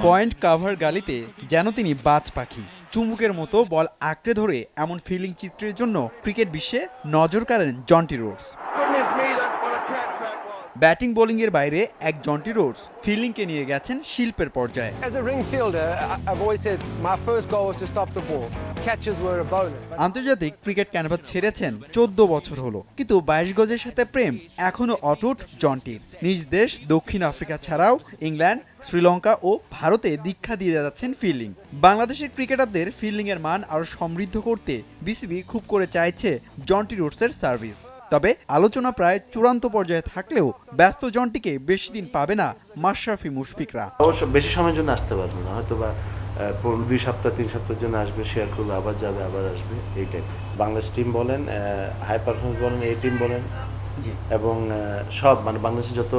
Point cover গালিতে যেন তিনি বাজ পাখি, চুম্বকের মতো বল আঁকড়ে ধরে এমন ফিল্ডিং চিত্রের জন্য ক্রিকেট বিশ্বে নজর কাড়েন জন্টি রোডস। ব্যাটিং বোলিংয়ের বাইরে এক জন্টি রোডস ফিল্ডিংকে নিয়ে গেছেন শিল্পের পর্যায়ে। As a ring fielder, I've always said my first goal was to stop the ball. Catches were a bonus. আন্তর্জাতিক ক্রিকেট ক্যানভাস ছেড়েছেন 14 বছর হলো, কিন্তু 22 গজের সাথে প্রেম এখনো অটুট জন্টির। নিজ দেশ দক্ষিণ আফ্রিকা ছাড়াও ইংল্যান্ড, শ্রীলঙ্কা ও ভারতে দীক্ষা দিয়ে যাচ্ছেন ফিল্ডিং। বাংলাদেশের ক্রিকেটারদের ফিল্ডিংয়ের মান আরও সমৃদ্ধ করতে বিসিবি খুব করে চাইছে জন্টি রোডসের সার্ভিস। তবে আলোচনা প্রায় চূড়ান্ত পর্যায়ে থাকলেও ব্যস্ত জন্টিকে বেশি দিন পাবে না মাশরাফি মুশফিকরা। অবশ্য বেশি সময়ের জন্য আসতে পারবে না, হয়তো বা 2 সপ্তাহ 3 সপ্তাহের জন্য আসবে, শেয়ার করবে, আবার যাবে, আবার আসবে, এই টাইপ। বাংলাদেশ টিম বলেন, হাই পারফরমেন্স বলেন, এই টিম বলেন, এবং সব মানে বাংলাদেশের যত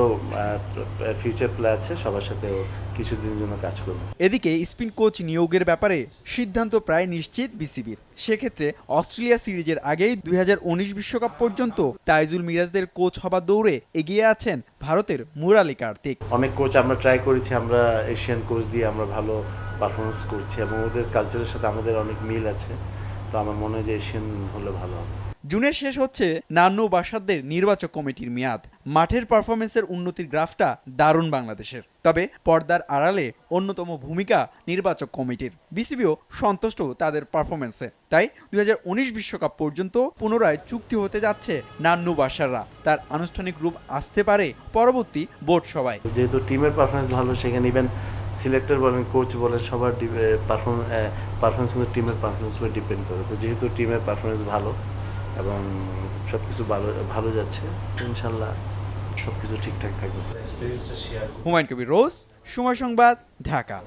ফিউচার প্লেয়ার আছে সবার সাথে কিছুদিনের জন্য কাজ করবে। এদিকে স্পিন কোচ নিয়োগের ব্যাপারে সিদ্ধান্ত প্রায় নিশ্চিত বিসিবির। সেক্ষেত্রে অস্ট্রেলিয়া সিরিজের আগেই 2019 বিশ্বকাপ পর্যন্ত তাইজুল মিরাজদের কোচ হবার দৌড়ে এগিয়ে আছেন ভারতের মুরালি কার্তিক। অনেক কোচ আমরা ট্রাই করেছি, আমরা এশিয়ান কোচ দিয়ে আমরা ভালো পারফরমেন্স করছি এবং ওদের কালচারের সাথে আমাদের অনেক মিল আছে, তো আমার মনে হয় যে এশিয়ান হলে ভালো হবে। জুনে শেষ হচ্ছে নান্নু বাসারদের নির্বাচক কমিটির মেয়াদ। মাঠের পারফরমেন্সের উন্নতির গ্রাফটা দারুণ বাংলাদেশের, তবে পর্দার আড়ালে অন্যতম ভূমিকা নির্বাচক কমিটির। বিসিবিও সন্তুষ্ট তাদের পারফরমেন্সে, তাই 2019 বিশ্বকাপ পর্যন্ত পুনরায় চুক্তি হতে যাচ্ছে নান্নু বাসাররা। তার আনুষ্ঠানিক রূপ আসতে পারে পরবর্তী বোর্ড সভায়। যেহেতু টিমের পারফরমেন্স ভালো, সেখানে ইভেন সিলেক্টর বলেন, কোচ বলেন, সবার পারফরমেন্স কিন্তু টিমের পারফরমেন্স উপর ডিপেন্ড করে। তো যেহেতু টিমের পারফরমেন্স ভালো এবং সব কিছু ভালো যাচ্ছে, ইনশাল্লাহ সব কিছু ঠিকঠাক থাকবে। হুমায়ুন কবির রোজ, সময় সংবাদ, ঢাকা।